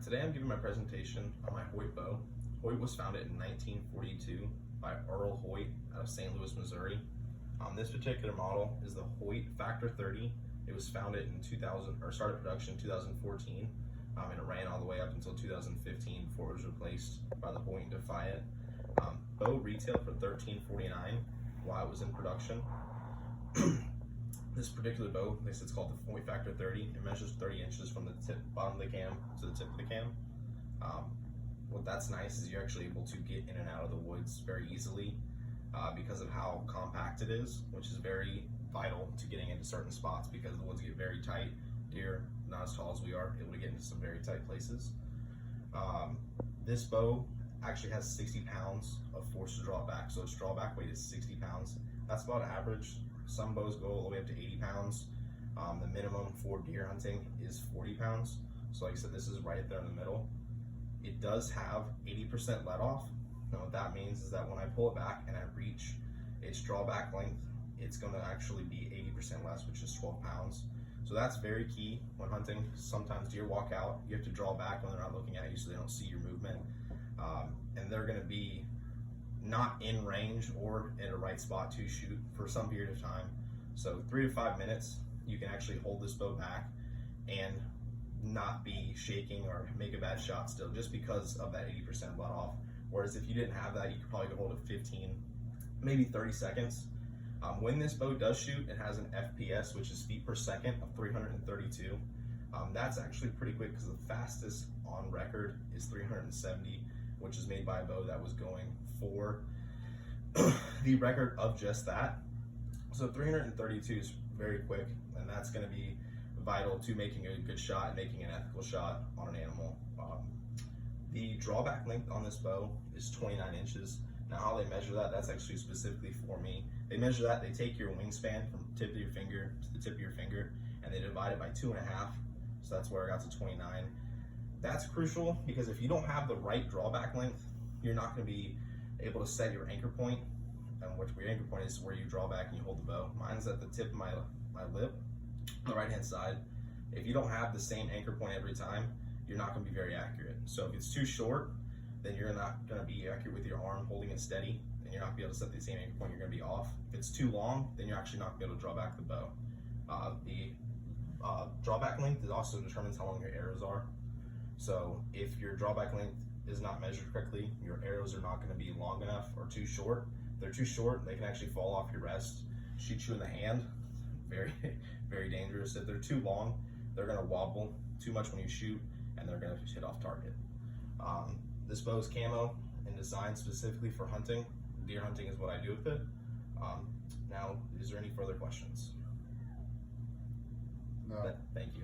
Today I'm giving my presentation on my Hoyt bow. Hoyt was founded in 1942 by Earl Hoyt out of St. Louis, Missouri. This particular model is the Hoyt Factor 30. It was founded in 2000, or started production in 2014, and it ran all the way up until 2015 before it was replaced by the Hoyt Defiant. Bow retailed for $13.49 while it was in production. This particular bow, it's called the Hoyt Factor 30. It measures 30 inches from the bottom of the cam to the tip of the cam. What that's nice is you're actually able to get in and out of the woods very easily because of how compact it is, which is very vital to getting into certain spots because the woods get very tight. Deer, not as tall as we are, able to get into some very tight places. This bow actually has 60 pounds of force to draw back, so its drawback weight is 60 pounds. That's about average. Some bows go all the way up to 80 pounds. The minimum for deer hunting is 40 pounds. So like I said, this is right there in the middle. It does have 80% let off. Now what that means is that when I pull it back and I reach its drawback length, it's gonna actually be 80% less, which is 12 pounds. So that's very key when hunting. Sometimes deer walk out, you have to draw back when they're not looking at you so they don't see your movement. And they're gonna be not in range or in a right spot to shoot for some period of time. So 3 to 5 minutes, you can actually hold this bow back and not be shaking or make a bad shot still, just because of that 80% let off. Whereas if you didn't have that, you could probably hold it 15, maybe 30 seconds. When this bow does shoot, it has an FPS, which is feet per second, of 332. That's actually pretty quick because the fastest on record is 370, which is made by a bow that was going for the record of just that. So 332 is very quick, and that's going to be vital to making a good shot and making an ethical shot on an animal. The drawback length on this bow is 29 inches. Now how they measure that, that's actually specifically for me. They measure that, they take your wingspan from the tip of your finger to the tip of your finger, and they divide it by 2.5. So that's where I got to 29. That's crucial because if you don't have the right drawback length, you're not going to be able to set your anchor point, and which your anchor point is where you draw back and you hold the bow. Mine's at the tip of my lip, on the right hand side. If you don't have the same anchor point every time, you're not going to be very accurate. So if it's too short, then you're not going to be accurate with your arm holding it steady, and you're not going to be able to set the same anchor point, you're going to be off. If it's too long, then you're actually not going to be able to draw back the bow. The drawback length also determines how long your arrows are. So if your drawback length is not measured correctly, your arrows are not going to be long enough or too short. If they're too short, they can actually fall off your rest, shoot you in the hand. Very, very dangerous. If they're too long, they're going to wobble too much when you shoot, and they're going to hit off target. This bow is camo and designed specifically for hunting. Deer hunting is what I do with it. Now, is there any further questions? No. Thank you.